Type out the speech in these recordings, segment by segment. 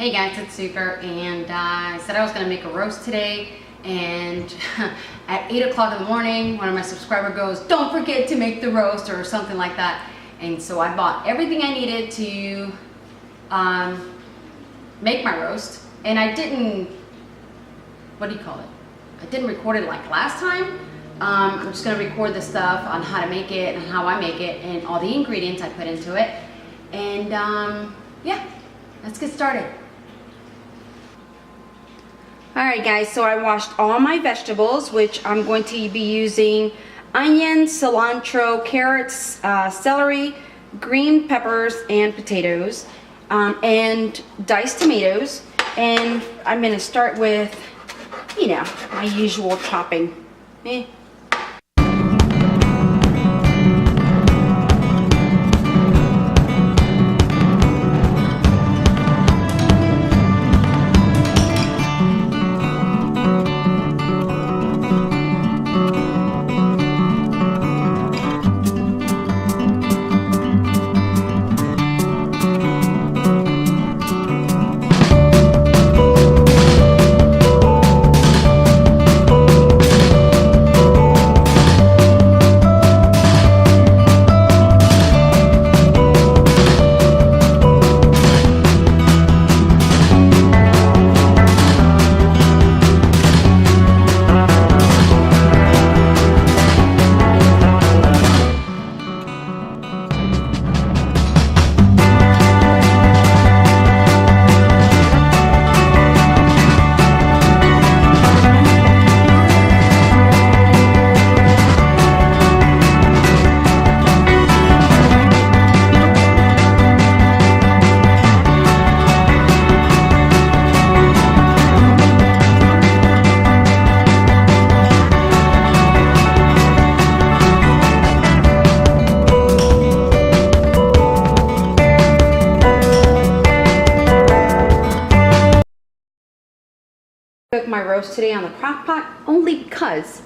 Hey guys, it's SUPR, and I said I was going to make a roast today, and at 8 o'clock in the morning, one of my subscribers goes, don't forget to make the roast, or something like that. And so I bought everything I needed to make my roast, and I didn't, what do you call it? I didn't record it like last time. I'm just going to record the stuff on how to make it and how I make it and all the ingredients I put into it. And yeah, let's get started. Alright guys, so I washed all my vegetables, which I'm going to be using onions, cilantro, carrots, celery, green peppers, and potatoes, and diced tomatoes. And I'm going to start with, you know, my usual chopping. Cook my roast today on the crock pot only because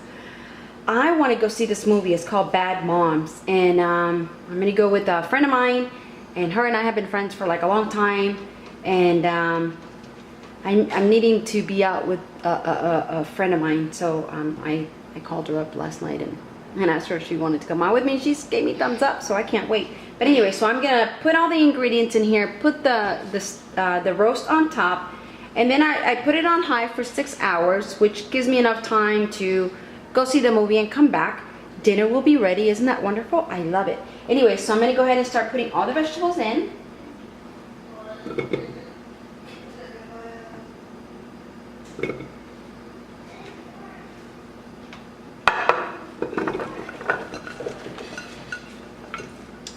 I want to go see this movie. It's called Bad Moms, and I'm gonna go with a friend of mine, and her and I have been friends for like a long time, and I'm needing to be out with a friend of mine, so I called her up last night and asked her if she wanted to come out with me. She gave me thumbs up, so I can't wait. But anyway, so I'm gonna put all the ingredients in here, put the roast on top. And then I put it on high for 6 hours, which gives me enough time to go see the movie and come back. Dinner will be ready. Isn't that wonderful? I love it. Anyway, so I'm going to go ahead and start putting all the vegetables in.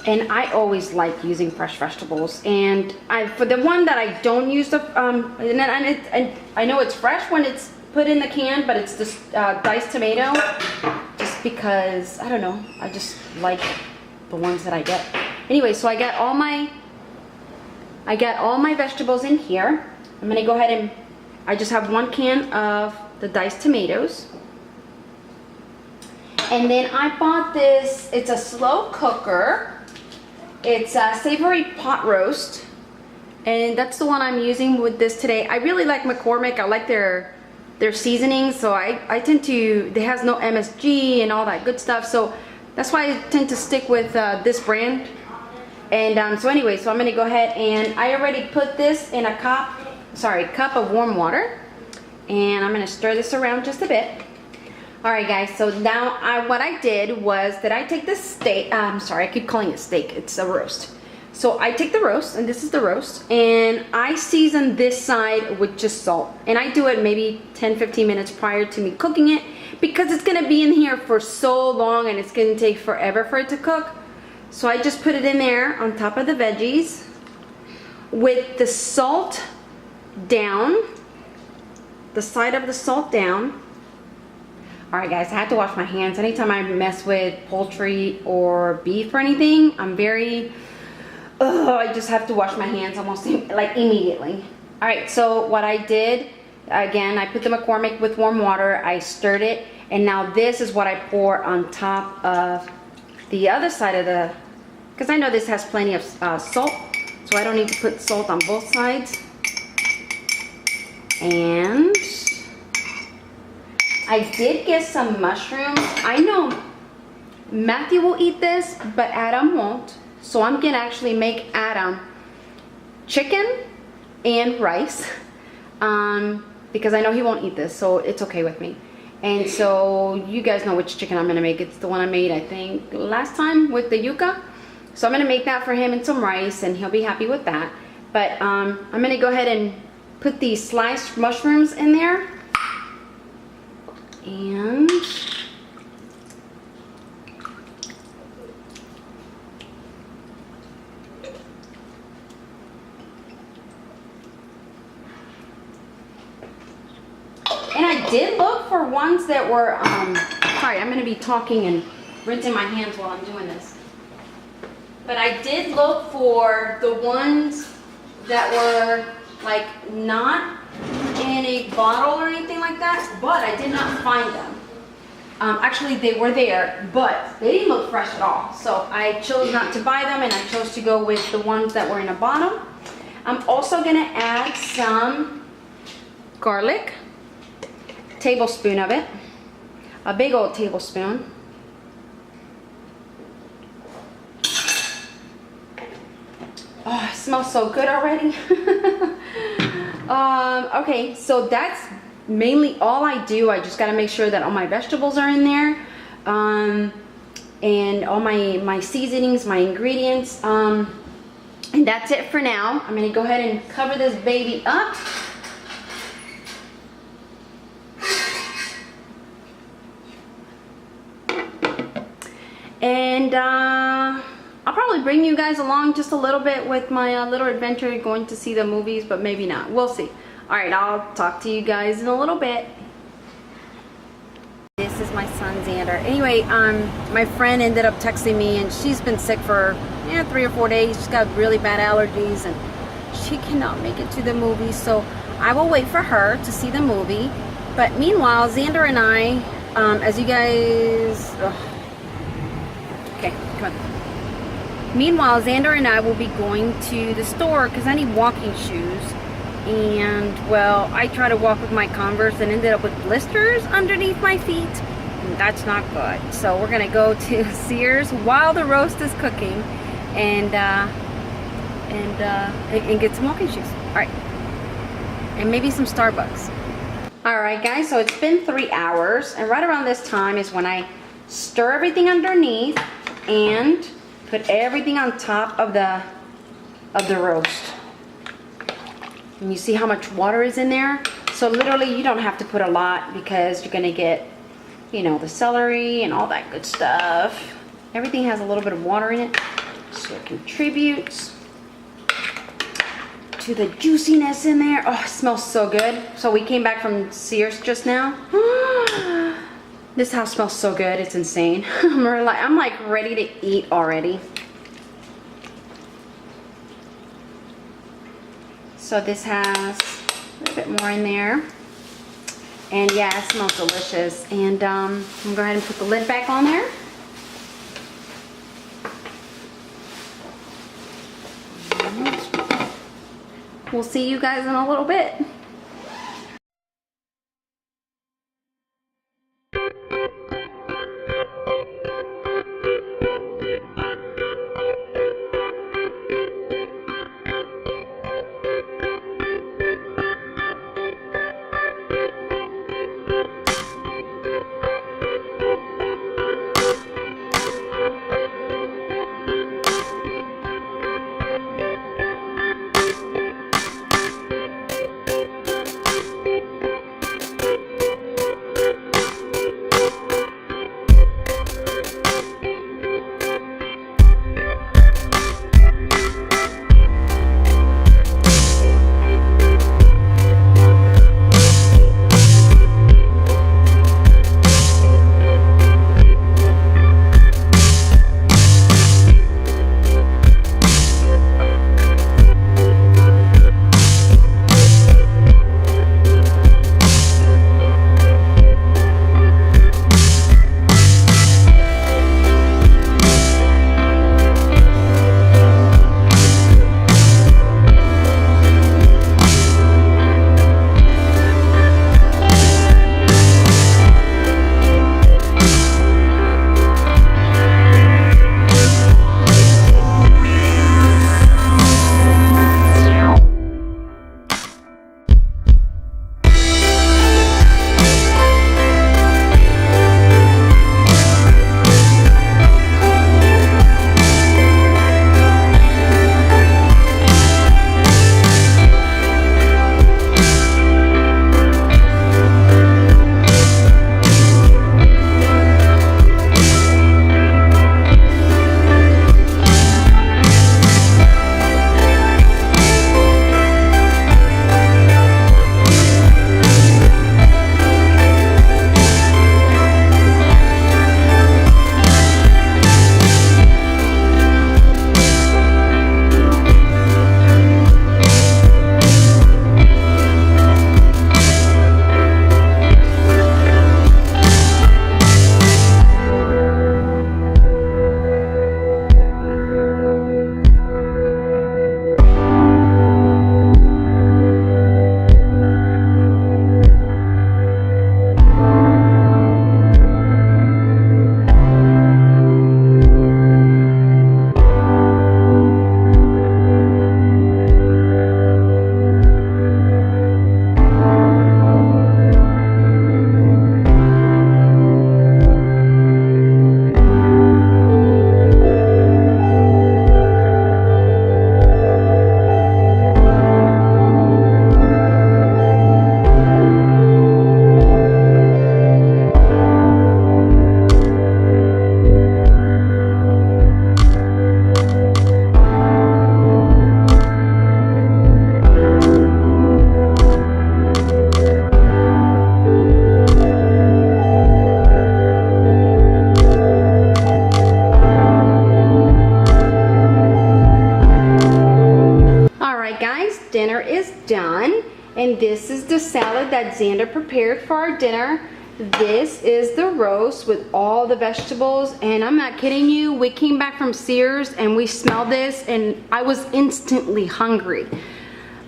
And I always like using fresh vegetables, and for the one that I don't use the and I know it's fresh when it's put in the can, but it's this diced tomato, just because I don't know, I just like the ones that I get. Anyway, so I got all my vegetables in here. I'm gonna go ahead and I just have 1 can of the diced tomatoes. And then I bought this, it's a slow cooker. It's a savory pot roast, and that's the one I'm using with this today. I really like McCormick. I like their seasonings, so I tend to, it has no MSG and all that good stuff, so that's why I tend to stick with this brand. And so anyway, so I'm gonna go ahead, and I already put this in a cup of warm water, and I'm gonna stir this around just a bit. Alright guys, so now what I did was that I take this steak, sorry, I keep calling it steak, it's a roast. So I take the roast, and this is the roast, and I season this side with just salt. And I do it maybe 10-15 minutes prior to me cooking it, because it's going to be in here for so long and it's going to take forever for it to cook. So I just put it in there on top of the veggies with the salt down, the side of the salt down. Alright guys, I have to wash my hands. Anytime I mess with poultry or beef or anything, I'm very, I just have to wash my hands almost like immediately. Alright, so what I did, again, I put the McCormick with warm water, I stirred it, and now this is what I pour on top of the other side of the, because I know this has plenty of salt, so I don't need to put salt on both sides. And I did get some mushrooms. I know Matthew will eat this, but Adam won't. So I'm gonna actually make Adam chicken and rice because I know he won't eat this, so it's okay with me. And so you guys know which chicken I'm gonna make. It's the one I made, I think, last time with the yuca. So I'm gonna make that for him and some rice, and he'll be happy with that. But I'm gonna go ahead and put these sliced mushrooms in there. And I did look for ones that were, sorry, I'm going to be talking and rinsing my hands while I'm doing this. But I did look for the ones that were like not in a bottle or anything like that, but I did not find them. Actually, they were there, but they didn't look fresh at all. So I chose not to buy them, and I chose to go with the ones that were in a bottle. I'm also going to add some garlic. Tablespoon of it, a big old tablespoon. Oh, it smells so good already. Okay, so that's mainly all I do. I just got to make sure that all my vegetables are in there, and all my seasonings, my ingredients, and that's it for now. I'm gonna go ahead and cover this baby up. And I'll probably bring you guys along just a little bit with my little adventure going to see the movies, but maybe not. We'll see. Alright, I'll talk to you guys in a little bit. This is my son Xander. Anyway, my friend ended up texting me, and she's been sick for 3 or 4 days. She's got really bad allergies, and she cannot make it to the movie, so I will wait for her to see the movie. But meanwhile, Xander and I, as you guys... Okay, come on. Meanwhile, Xander and I will be going to the store because I need walking shoes. And, well, I tried to walk with my Converse and ended up with blisters underneath my feet. And that's not good. So we're going to go to Sears while the roast is cooking and get some walking shoes. All right. And maybe some Starbucks. All right, guys. So it's been 3 hours. And right around this time is when I stir everything underneath and put everything on top of the roast. And you see how much water is in there? So literally you don't have to put a lot because you're gonna get, you know, the celery and all that good stuff. Everything has a little bit of water in it, so it contributes to the juiciness in there. Oh, it smells so good. So we came back from Sears just now. This house smells so good, it's insane. I'm like ready to eat already. So this has a little bit more in there. And yeah, it smells delicious. And I'm gonna go ahead and put the lid back on there. We'll see you guys in a little bit. dinner is done. And this is the salad that Xander prepared for our dinner. This is the roast with all the vegetables, and I'm not kidding you, we came back from Sears and we smelled this and I was instantly hungry.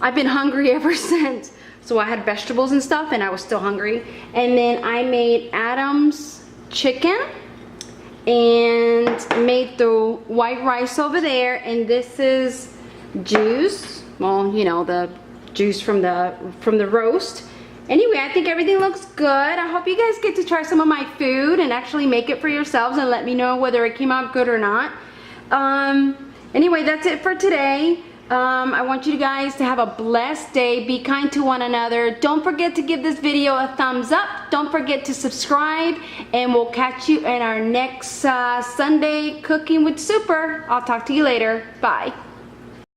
I've been hungry ever since. So I had vegetables and stuff and I was still hungry. And then I made Adam's chicken and made the white rice over there, and this is juice. Well, you know, the juice from the roast. Anyway, I think everything looks good. I hope you guys get to try some of my food and actually make it for yourselves and let me know whether it came out good or not. Anyway, that's it for today. I want you guys to have a blessed day. Be kind to one another. Don't forget to give this video a thumbs up. Don't forget to subscribe, and we'll catch you in our next Sunday Cooking with SUPR. I'll talk to you later. Bye.